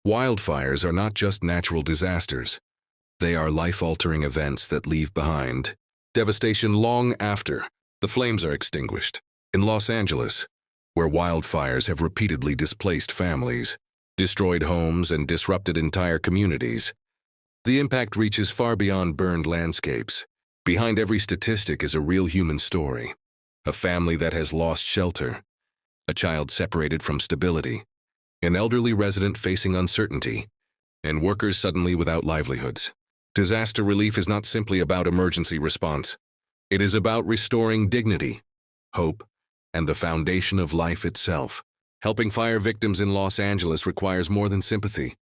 Wildfires are not just natural disasters. They are life-altering events that leave behind devastation long after the flames are extinguished. In Los Angeles, where wildfires have repeatedly displaced families, destroyed homes, and disrupted entire communities, the impact reaches far beyond burned landscapes. Behind every statistic is a real human story. A family that has lost shelter, a child separated from stability, an elderly resident facing uncertainty, and workers suddenly without livelihoods. Disaster relief is not simply about emergency response. It is about restoring dignity, hope, and the foundation of life itself. Helping fire victims in Los Angeles requires more than sympathy.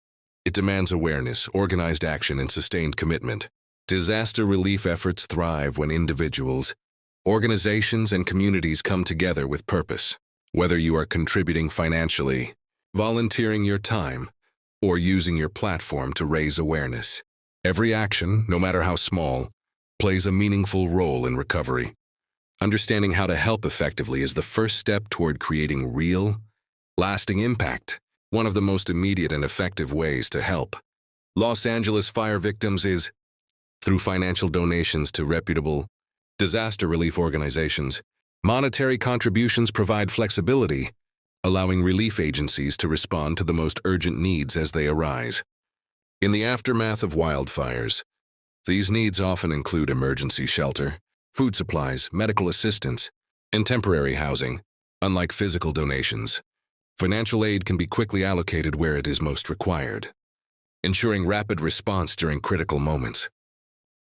It demands awareness, organized action, and sustained commitment. Disaster relief efforts thrive when individuals, organizations, and communities come together with purpose. Whether you are contributing financially, volunteering your time, or using your platform to raise awareness, every action, no matter how small, plays a meaningful role in recovery. Understanding how to help effectively is the first step toward creating real, lasting impact. One of the most immediate and effective ways to help Los Angeles fire victims is through financial donations to reputable disaster relief organizations. Monetary contributions provide flexibility, allowing relief agencies to respond to the most urgent needs as they arise. In the aftermath of wildfires, these needs often include emergency shelter, food supplies, medical assistance, and temporary housing. Unlike physical donations, financial aid can be quickly allocated where it is most required, ensuring rapid response during critical moments.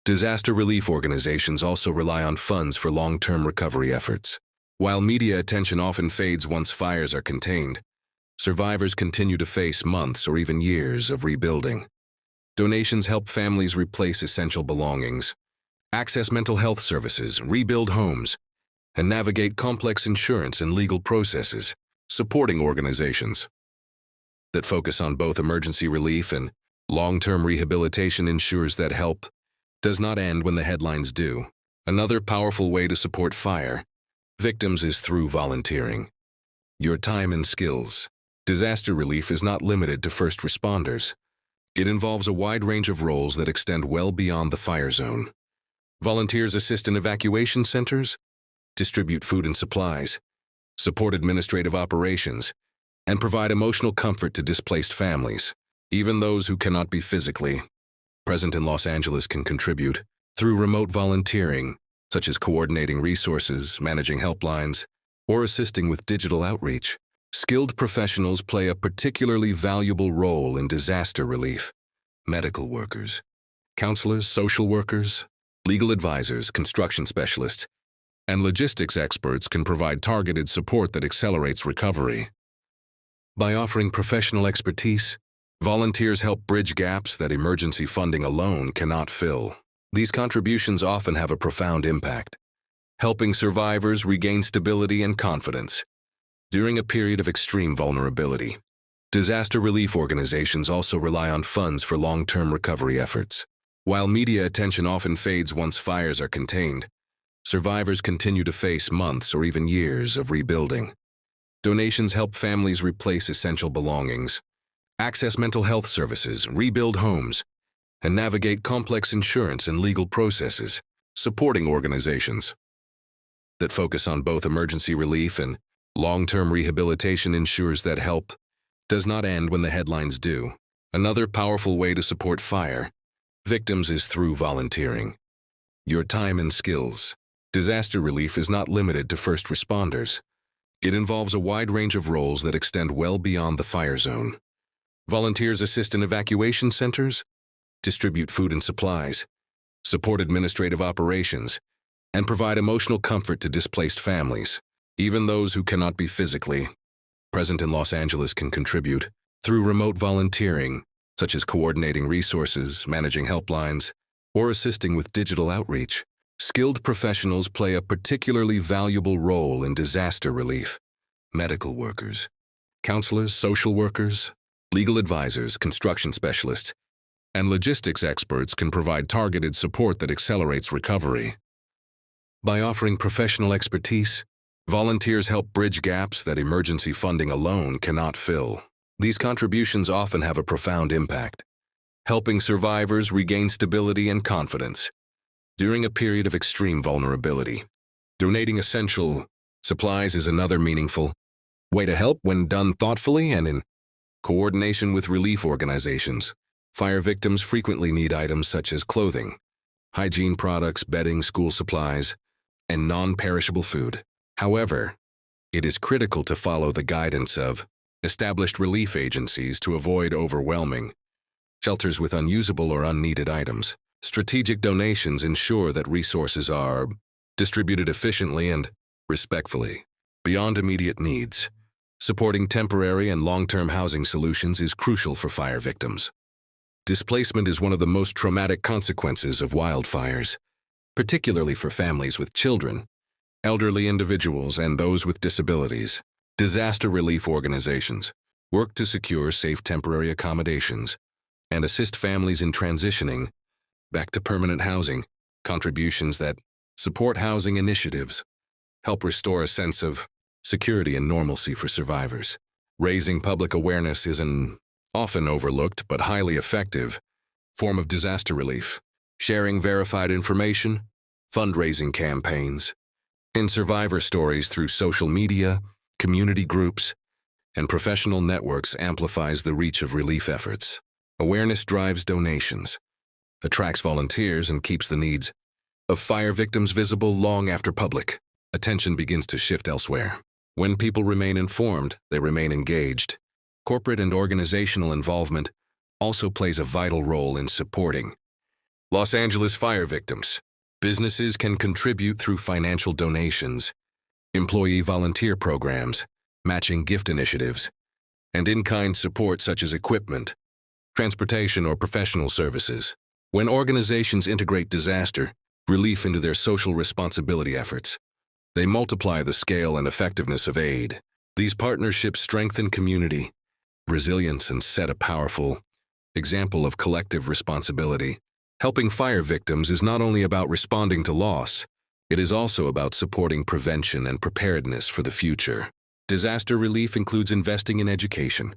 Disaster relief organizations also rely on funds for long-term recovery efforts. While media attention often fades once fires are contained, survivors continue to face months or even years of rebuilding. Donations help families replace essential belongings, access mental health services, rebuild homes, and navigate complex insurance and legal processes. Supporting organizations that focus on both emergency relief and long-term rehabilitation ensures that help does not end when the headlines do. Another powerful way to support fire victims is through volunteering. Your time and skills. Disaster relief is not limited to first responders. It involves a wide range of roles that extend well beyond the fire zone. Volunteers assist in evacuation centers, distribute food and supplies, support administrative operations, and provide emotional comfort to displaced families. Even those who cannot be physically present in Los Angeles can contribute through remote volunteering, such as coordinating resources, managing helplines, or assisting with digital outreach. Skilled professionals play a particularly valuable role in disaster relief. Medical workers, counselors, social workers, legal advisors, construction specialists, and logistics experts can provide targeted support that accelerates recovery. By offering professional expertise, volunteers help bridge gaps that emergency funding alone cannot fill. These contributions often have a profound impact, helping survivors regain stability and confidence during a period of extreme vulnerability. Disaster relief organizations also rely on funds for long-term recovery efforts. While media attention often fades once fires are contained, survivors continue to face months or even years of rebuilding. Donations help families replace essential belongings, access mental health services, rebuild homes, and navigate complex insurance and legal processes. Supporting organizations that focus on both emergency relief and long-term rehabilitation ensures that help does not end when the headlines do. Another powerful way to support fire victims is through volunteering. Your time and skills. Disaster relief is not limited to first responders. It involves a wide range of roles that extend well beyond the fire zone. Volunteers assist in evacuation centers, distribute food and supplies, support administrative operations, and provide emotional comfort to displaced families. Even those who cannot be physically present in Los Angeles can contribute through remote volunteering, such as coordinating resources, managing helplines, or assisting with digital outreach. Skilled professionals play a particularly valuable role in disaster relief. Medical workers, counselors, social workers, legal advisors, construction specialists, and logistics experts can provide targeted support that accelerates recovery. By offering professional expertise, volunteers help bridge gaps that emergency funding alone cannot fill. These contributions often have a profound impact, helping survivors regain stability and confidence during a period of extreme vulnerability. Donating essential supplies is another meaningful way to help when done thoughtfully and in coordination with relief organizations. Fire victims frequently need items such as clothing, hygiene products, bedding, school supplies, and non-perishable food. However, it is critical to follow the guidance of established relief agencies to avoid overwhelming shelters with unusable or unneeded items. Strategic donations ensure that resources are distributed efficiently and respectfully. Beyond immediate needs, supporting temporary and long-term housing solutions is crucial for fire victims. Displacement is one of the most traumatic consequences of wildfires, particularly for families with children, elderly individuals, and those with disabilities. Disaster relief organizations work to secure safe temporary accommodations and assist families in transitioning back to permanent housing. Contributions that support housing initiatives help restore a sense of security and normalcy for survivors. Raising public awareness is an often overlooked but highly effective form of disaster relief. Sharing verified information, fundraising campaigns, and survivor stories through social media, community groups, and professional networks amplifies the reach of relief efforts. Awareness drives donations, attracts volunteers, and keeps the needs of fire victims visible long after public attention begins to shift elsewhere. When people remain informed, they remain engaged. Corporate and organizational involvement also plays a vital role in supporting Los Angeles fire victims. Businesses can contribute through financial donations, employee volunteer programs, matching gift initiatives, and in-kind support such as equipment, transportation, or professional services. When organizations integrate disaster relief into their social responsibility efforts, they multiply the scale and effectiveness of aid. These partnerships strengthen community resilience and set a powerful example of collective responsibility. Helping fire victims is not only about responding to loss, it is also about supporting prevention and preparedness for the future. Disaster relief includes investing in education,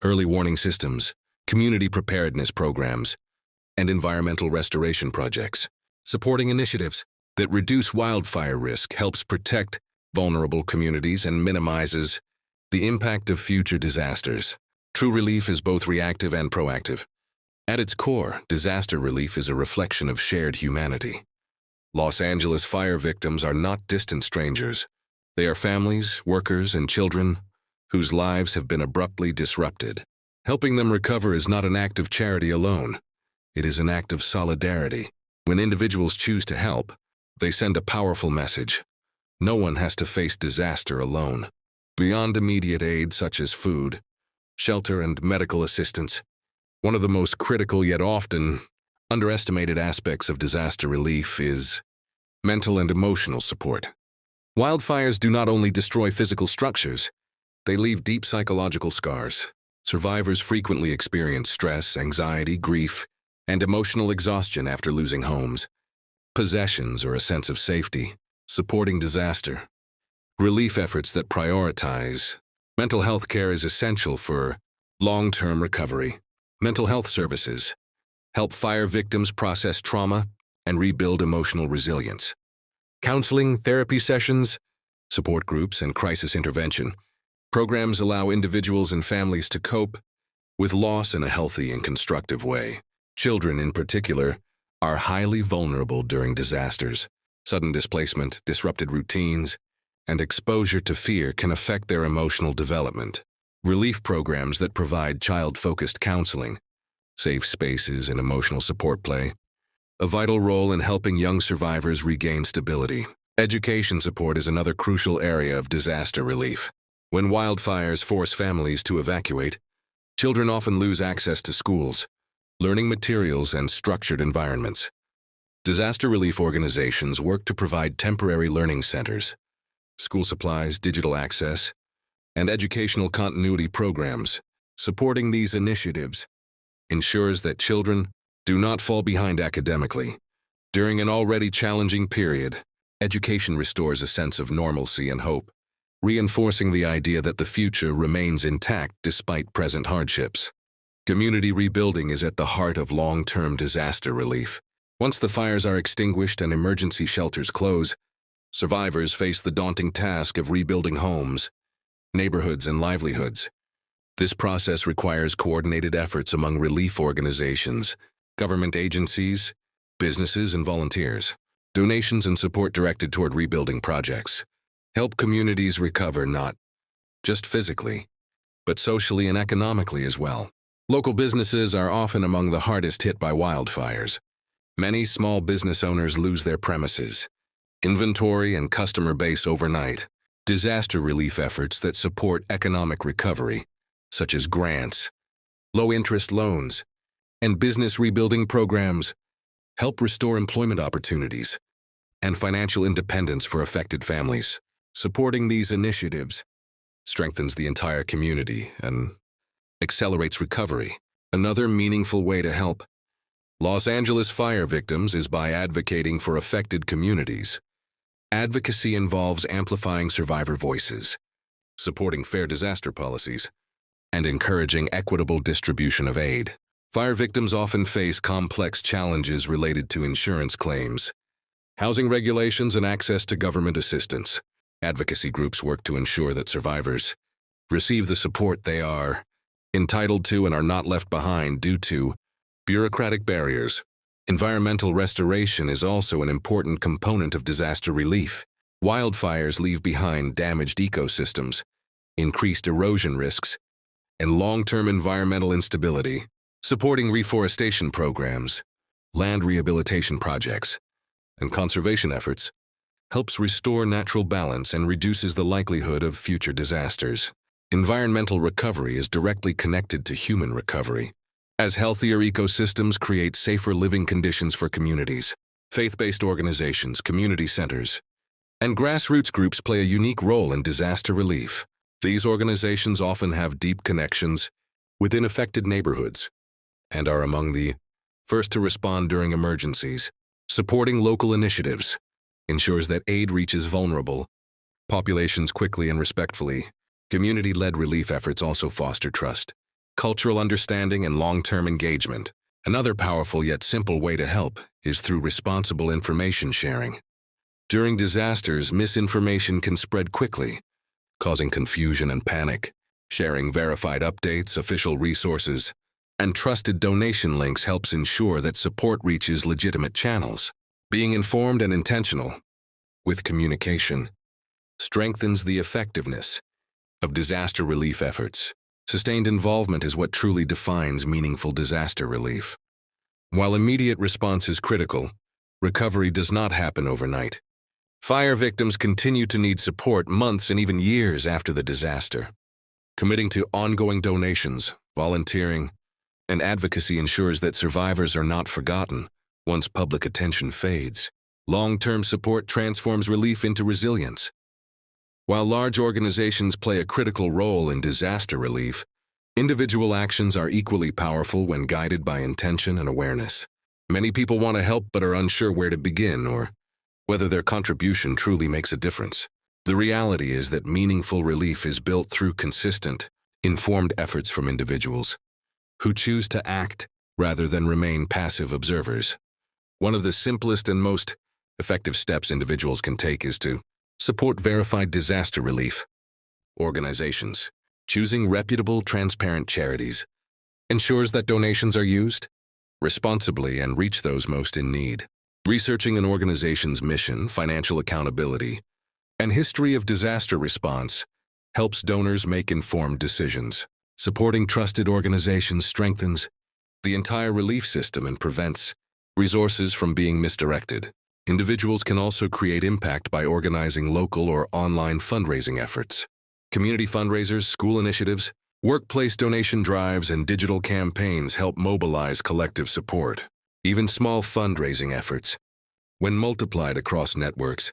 early warning systems, community preparedness programs, and environmental restoration projects. Supporting initiatives that reduce wildfire risk helps protect vulnerable communities and minimizes the impact of future disasters. True relief is both reactive and proactive. At its core, disaster relief is a reflection of shared humanity. Los Angeles fire victims are not distant strangers. They are families, workers, and children whose lives have been abruptly disrupted. Helping them recover is not an act of charity alone. It is an act of solidarity. When individuals choose to help, they send a powerful message. No one has to face disaster alone. Beyond immediate aid such as food, shelter, and medical assistance, one of the most critical yet often underestimated aspects of disaster relief is mental and emotional support. Wildfires do not only destroy physical structures, they leave deep psychological scars. Survivors frequently experience stress, anxiety, grief, and emotional exhaustion after losing homes, possessions, or a sense of safety. Supporting disaster relief efforts that prioritize mental health care is essential for long-term recovery. Mental health services help fire victims process trauma and rebuild emotional resilience. Counseling, therapy sessions, support groups, and crisis intervention programs allow individuals and families to cope with loss in a healthy and constructive way. Children, in particular, are highly vulnerable during disasters. Sudden displacement, disrupted routines, and exposure to fear can affect their emotional development. Relief programs that provide child-focused counseling, safe spaces, and emotional support play a vital role in helping young survivors regain stability. Education support is another crucial area of disaster relief. When wildfires force families to evacuate, children often lose access to schools, learning materials, and structured environments. Disaster relief organizations work to provide temporary learning centers, school supplies, digital access, and educational continuity programs. Supporting these initiatives ensures that children do not fall behind academically. During an already challenging period, education restores a sense of normalcy and hope, reinforcing the idea that the future remains intact despite present hardships. Community rebuilding is at the heart of long-term disaster relief. Once the fires are extinguished and emergency shelters close, survivors face the daunting task of rebuilding homes, neighborhoods, and livelihoods. This process requires coordinated efforts among relief organizations, government agencies, businesses, and volunteers. Donations and support directed toward rebuilding projects help communities recover not just physically, but socially and economically as well. Local businesses are often among the hardest hit by wildfires. Many small business owners lose their premises, inventory, and customer base overnight. Disaster relief efforts that support economic recovery, such as grants, low-interest loans, and business rebuilding programs, help restore employment opportunities and financial independence for affected families. Supporting these initiatives strengthens the entire community and accelerates recovery. Another meaningful way to help Los Angeles fire victims is by advocating for affected communities. Advocacy involves amplifying survivor voices, supporting fair disaster policies, and encouraging equitable distribution of aid. Fire victims often face complex challenges related to insurance claims, housing regulations, and access to government assistance. Advocacy groups work to ensure that survivors receive the support they are entitled to and are not left behind due to bureaucratic barriers. Environmental restoration is also an important component of disaster relief. Wildfires leave behind damaged ecosystems, increased erosion risks, and long-term environmental instability. Supporting reforestation programs, land rehabilitation projects, and conservation efforts helps restore natural balance and reduces the likelihood of future disasters. Environmental recovery is directly connected to human recovery, as healthier ecosystems create safer living conditions for communities. Faith-based organizations, community centers, and grassroots groups play a unique role in disaster relief. These organizations often have deep connections within affected neighborhoods and are among the first to respond during emergencies. Supporting local initiatives ensures that aid reaches vulnerable populations quickly and respectfully. Community-led relief efforts also foster trust, cultural understanding, and long-term engagement. Another powerful yet simple way to help is through responsible information sharing. During disasters, misinformation can spread quickly, causing confusion and panic. Sharing verified updates, official resources, and trusted donation links helps ensure that support reaches legitimate channels. Being informed and intentional with communication strengthens the effectiveness of disaster relief efforts. Sustained involvement is what truly defines meaningful disaster relief. While immediate response is critical, recovery does not happen overnight. Fire victims continue to need support months and even years after the disaster. Committing to ongoing donations, volunteering, and advocacy ensures that survivors are not forgotten once public attention fades. Long-term support transforms relief into resilience. While large organizations play a critical role in disaster relief, individual actions are equally powerful when guided by intention and awareness. Many people want to help but are unsure where to begin or whether their contribution truly makes a difference. The reality is that meaningful relief is built through consistent, informed efforts from individuals who choose to act rather than remain passive observers. One of the simplest and most effective steps individuals can take is to support verified disaster relief organizations. Choosing reputable, transparent charities ensures that donations are used responsibly and reach those most in need. Researching an organization's mission, financial accountability, and history of disaster response helps donors make informed decisions. Supporting trusted organizations strengthens the entire relief system and prevents resources from being misdirected. Individuals can also create impact by organizing local or online fundraising efforts. Community fundraisers, school initiatives, workplace donation drives, and digital campaigns help mobilize collective support. Even small fundraising efforts, when multiplied across networks,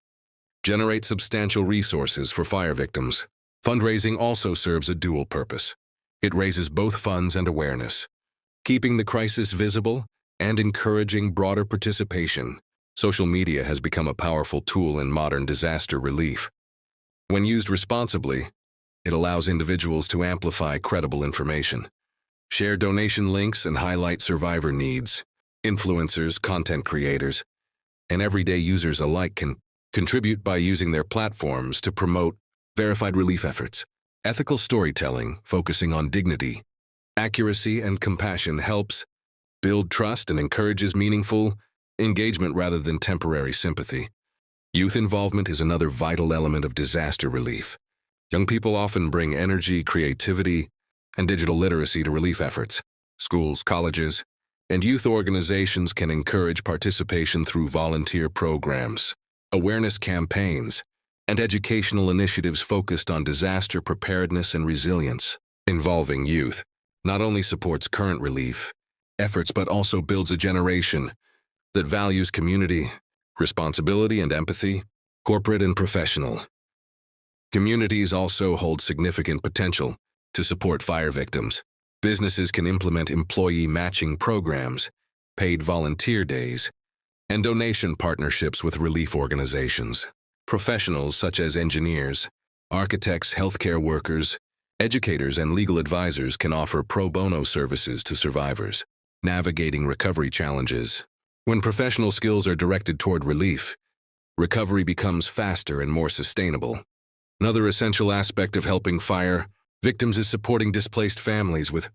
generate substantial resources for fire victims. Fundraising also serves a dual purpose. It raises both funds and awareness, keeping the crisis visible and encouraging broader participation. Social media has become a powerful tool in modern disaster relief. When used responsibly, it allows individuals to amplify credible information, share donation links, and highlight survivor needs. Influencers, content creators, and everyday users alike can contribute by using their platforms to promote verified relief efforts. Ethical storytelling, focusing on dignity, accuracy, and compassion, helps build trust and encourages meaningful engagement rather than temporary sympathy. Youth involvement is another vital element of disaster relief. Young people often bring energy, creativity, and digital literacy to relief efforts. Schools, colleges, and youth organizations can encourage participation through volunteer programs, awareness campaigns, and educational initiatives focused on disaster preparedness and resilience. Involving youth not only supports current relief efforts but also builds a generation that values community, responsibility, and empathy. Corporate and professional communities also hold significant potential to support fire victims. Businesses can implement employee matching programs, paid volunteer days, and donation partnerships with relief organizations. Professionals such as engineers, architects, healthcare workers, educators, and legal advisors can offer pro bono services to survivors. Navigating recovery challenges. When professional skills are directed toward relief, recovery becomes faster and more sustainable. Another essential aspect of helping fire victims is supporting displaced families with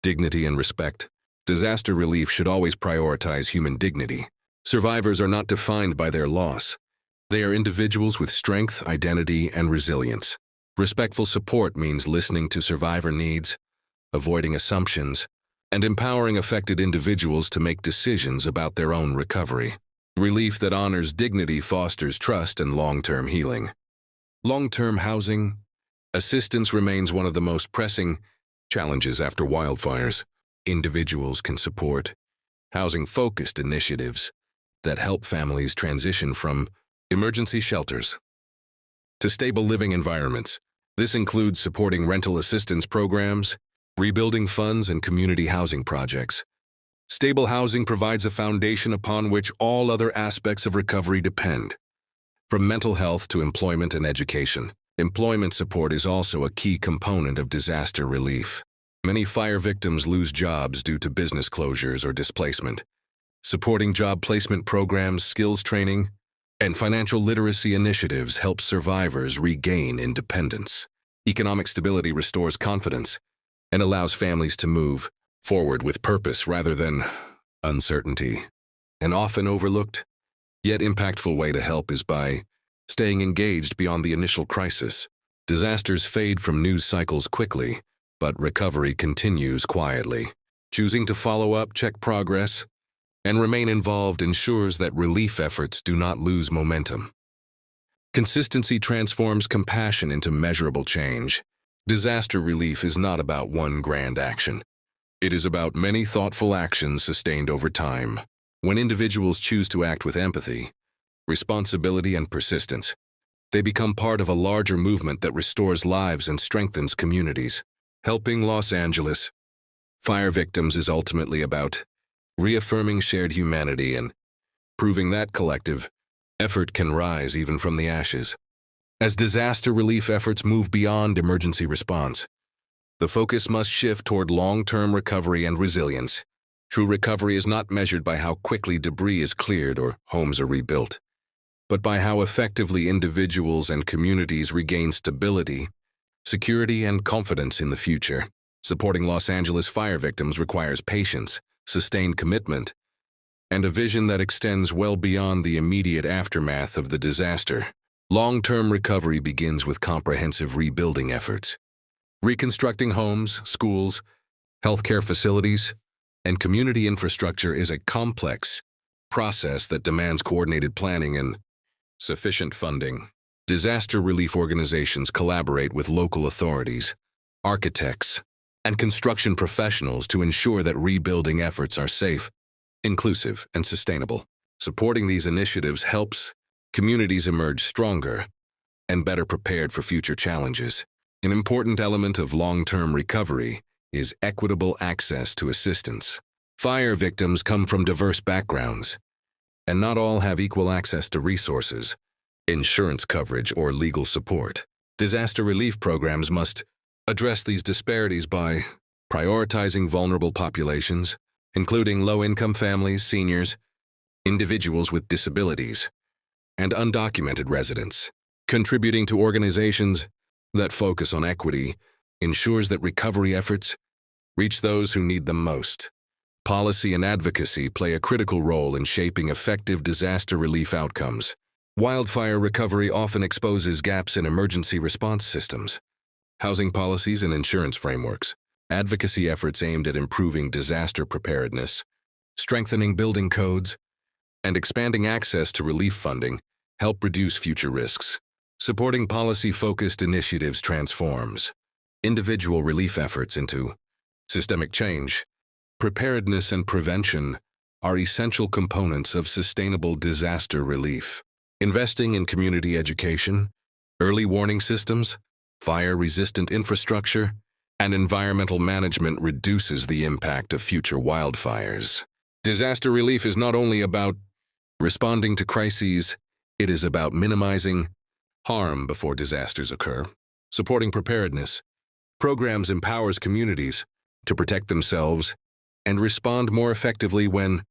dignity and respect. Disaster relief should always prioritize human dignity. Survivors are not defined by their loss. They are individuals with strength, identity, and resilience. Respectful support means listening to survivor needs, avoiding assumptions, and empowering affected individuals to make decisions about their own recovery. Relief that honors dignity fosters trust and long-term healing. Long-term housing assistance remains one of the most pressing challenges after wildfires. Individuals can support housing-focused initiatives that help families transition from emergency shelters to stable living environments. This includes supporting rental assistance programs, rebuilding funds, and community housing projects. Stable housing provides a foundation upon which all other aspects of recovery depend. From mental health to employment and education, employment support is also a key component of disaster relief. Many fire victims lose jobs due to business closures or displacement. Supporting job placement programs, skills training, and financial literacy initiatives help survivors regain independence. Economic stability restores confidence and allows families to move forward with purpose rather than uncertainty. An often overlooked, yet impactful way to help is by staying engaged beyond the initial crisis. Disasters fade from news cycles quickly, but recovery continues quietly. Choosing to follow up, check progress, and remain involved ensures that relief efforts do not lose momentum. Consistency transforms compassion into measurable change. Disaster relief is not about one grand action. It is about many thoughtful actions sustained over time. When individuals choose to act with empathy, responsibility, and persistence, they become part of a larger movement that restores lives and strengthens communities. Helping Los Angeles fire victims is ultimately about reaffirming shared humanity and proving that collective effort can rise even from the ashes. As disaster relief efforts move beyond emergency response, the focus must shift toward long-term recovery and resilience. True recovery is not measured by how quickly debris is cleared or homes are rebuilt, but by how effectively individuals and communities regain stability, security, and confidence in the future. Supporting Los Angeles fire victims requires patience, sustained commitment, and a vision that extends well beyond the immediate aftermath of the disaster. Long-term recovery begins with comprehensive rebuilding efforts. Reconstructing homes, schools, healthcare facilities, and community infrastructure is a complex process that demands coordinated planning and sufficient funding. Disaster relief organizations collaborate with local authorities, architects, and construction professionals to ensure that rebuilding efforts are safe, inclusive, and sustainable. Supporting these initiatives helps communities emerge stronger and better prepared for future challenges. An important element of long-term recovery is equitable access to assistance. Fire victims come from diverse backgrounds, and not all have equal access to resources, insurance coverage, or legal support. Disaster relief programs must address these disparities by prioritizing vulnerable populations, including low-income families, seniors, individuals with disabilities, and undocumented residents. Contributing to organizations that focus on equity ensures that recovery efforts reach those who need them most. Policy and advocacy play a critical role in shaping effective disaster relief outcomes. Wildfire recovery often exposes gaps in emergency response systems, housing policies, and insurance frameworks. Advocacy efforts aimed at improving disaster preparedness, strengthening building codes, and expanding access to relief funding help reduce future risks. Supporting policy-focused initiatives transforms individual relief efforts into systemic change. Preparedness and prevention are essential components of sustainable disaster relief. Investing in community education, early warning systems, fire-resistant infrastructure, and environmental management reduces the impact of future wildfires. Disaster relief is not only about responding to crises, it is about minimizing harm before disasters occur. Supporting preparedness programs empowers communities to protect themselves and respond more effectively when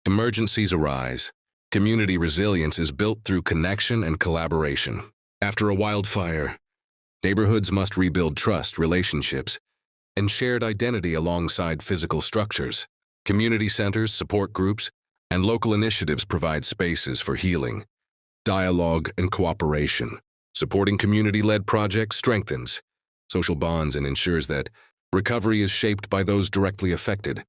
emergencies arise. Community resilience is built through connection and collaboration. After a wildfire, neighborhoods must rebuild trust, relationships, and shared identity alongside physical structures. Community centers, support groups, and local initiatives provide spaces for healing, dialogue, and cooperation. Supporting community-led projects strengthens social bonds and ensures that recovery is shaped by those directly affected.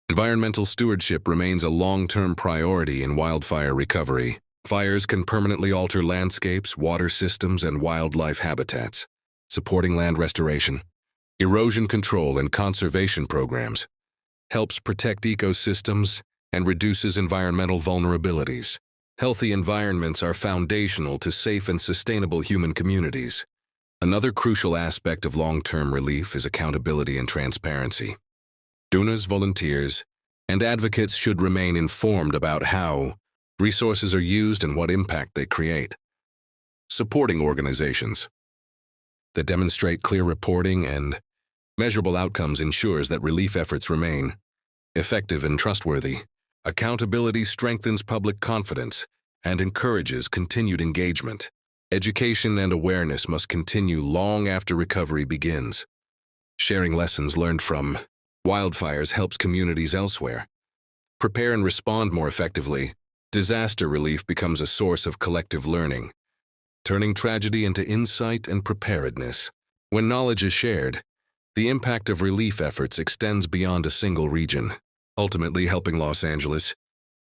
Environmental stewardship remains a long-term priority in wildfire recovery. Fires can permanently alter landscapes, water systems, and wildlife habitats. Supporting land restoration, erosion control, and conservation programs helps protect ecosystems and reduces environmental vulnerabilities. Healthy environments are foundational to safe and sustainable human communities. Another crucial aspect of long-term relief is accountability and transparency. Donors, volunteers, and advocates should remain informed about how resources are used and what impact they create. Supporting organizations that demonstrate clear reporting and measurable outcomes ensures that relief efforts remain effective and trustworthy. Accountability strengthens public confidence and encourages continued engagement. Education and awareness must continue long after recovery begins. Sharing lessons learned from wildfires helps communities elsewhere prepare and respond more effectively. Disaster relief becomes a source of collective learning, turning tragedy into insight and preparedness. When knowledge is shared, the impact of relief efforts extends beyond a single region. Ultimately, helping Los Angeles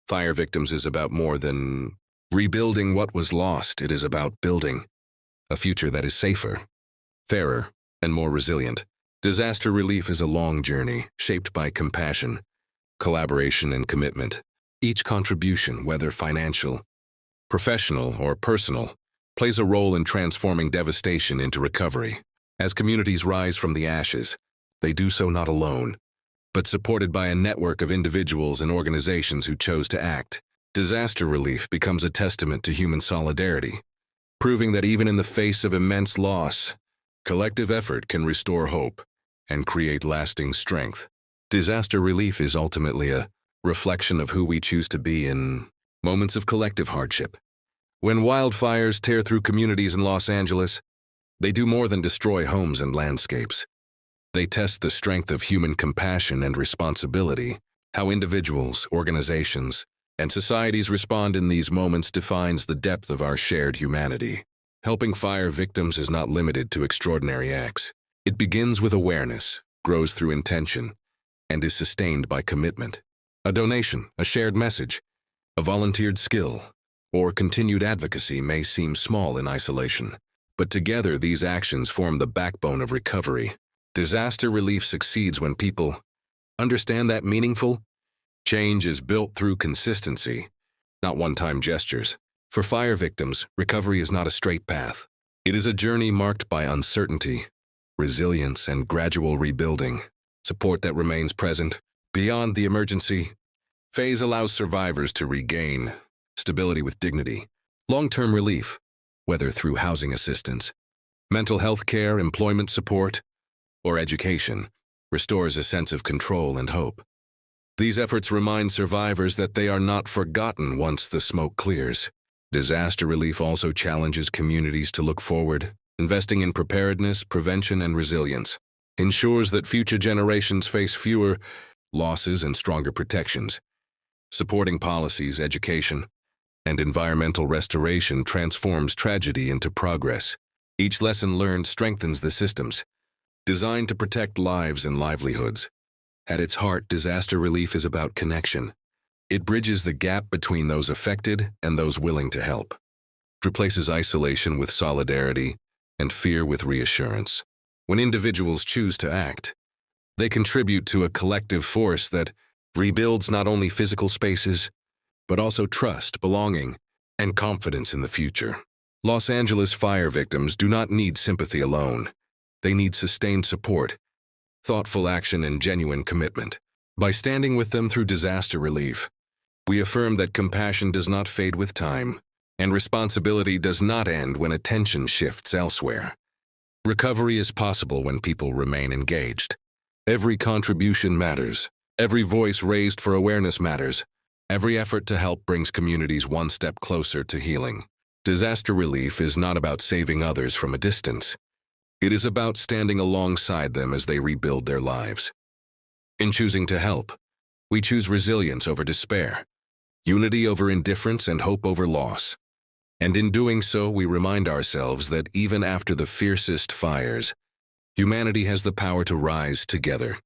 fire victims is about more than rebuilding what was lost. It is about building a future that is safer, fairer, and more resilient. Disaster relief is a long journey, shaped by compassion, collaboration, and commitment. Each contribution, whether financial, professional, or personal, plays a role in transforming devastation into recovery. As communities rise from the ashes, they do so not alone, but supported by a network of individuals and organizations who chose to act. Disaster relief becomes a testament to human solidarity, proving that even in the face of immense loss, collective effort can restore hope and create lasting strength. Disaster relief is ultimately a reflection of who we choose to be in moments of collective hardship. When wildfires tear through communities in Los Angeles, they do more than destroy homes and landscapes. They test the strength of human compassion and responsibility. How individuals, organizations, and societies respond in these moments defines the depth of our shared humanity. Helping fire victims is not limited to extraordinary acts. It begins with awareness, grows through intention, and is sustained by commitment. A donation, a shared message, a volunteered skill, or continued advocacy may seem small in isolation, but together these actions form the backbone of recovery. Disaster relief succeeds when people understand that meaningful change is built through consistency, not one-time gestures. For fire victims, recovery is not a straight path. It is a journey marked by uncertainty, resilience, and gradual rebuilding. Support that remains present beyond the emergency phase allows survivors to regain stability with dignity. Long-term relief, whether through housing assistance, Mental health care, employment support, or education restores a sense of control and hope. These efforts remind survivors that they are not forgotten once the smoke clears. Disaster relief also challenges communities to look forward. Investing in preparedness, prevention, and resilience ensures that future generations face fewer losses and stronger protections. Supporting policies, education, and environmental restoration transforms tragedy into progress. Each lesson learned strengthens the systems designed to protect lives and livelihoods. At its heart, disaster relief is about connection. It bridges the gap between those affected and those willing to help. It replaces isolation with solidarity and fear with reassurance. When individuals choose to act, they contribute to a collective force that rebuilds not only physical spaces, but also trust, belonging, and confidence in the future. Los Angeles fire victims do not need sympathy alone. They need sustained support, thoughtful action, and genuine commitment. By standing with them through disaster relief, we affirm that compassion does not fade with time, and responsibility does not end when attention shifts elsewhere. Recovery is possible when people remain engaged. Every contribution matters. Every voice raised for awareness matters. Every effort to help brings communities one step closer to healing. Disaster relief is not about saving others from a distance. It is about standing alongside them as they rebuild their lives. In choosing to help, we choose resilience over despair, unity over indifference, and hope over loss. And in doing so, we remind ourselves that even after the fiercest fires, humanity has the power to rise together.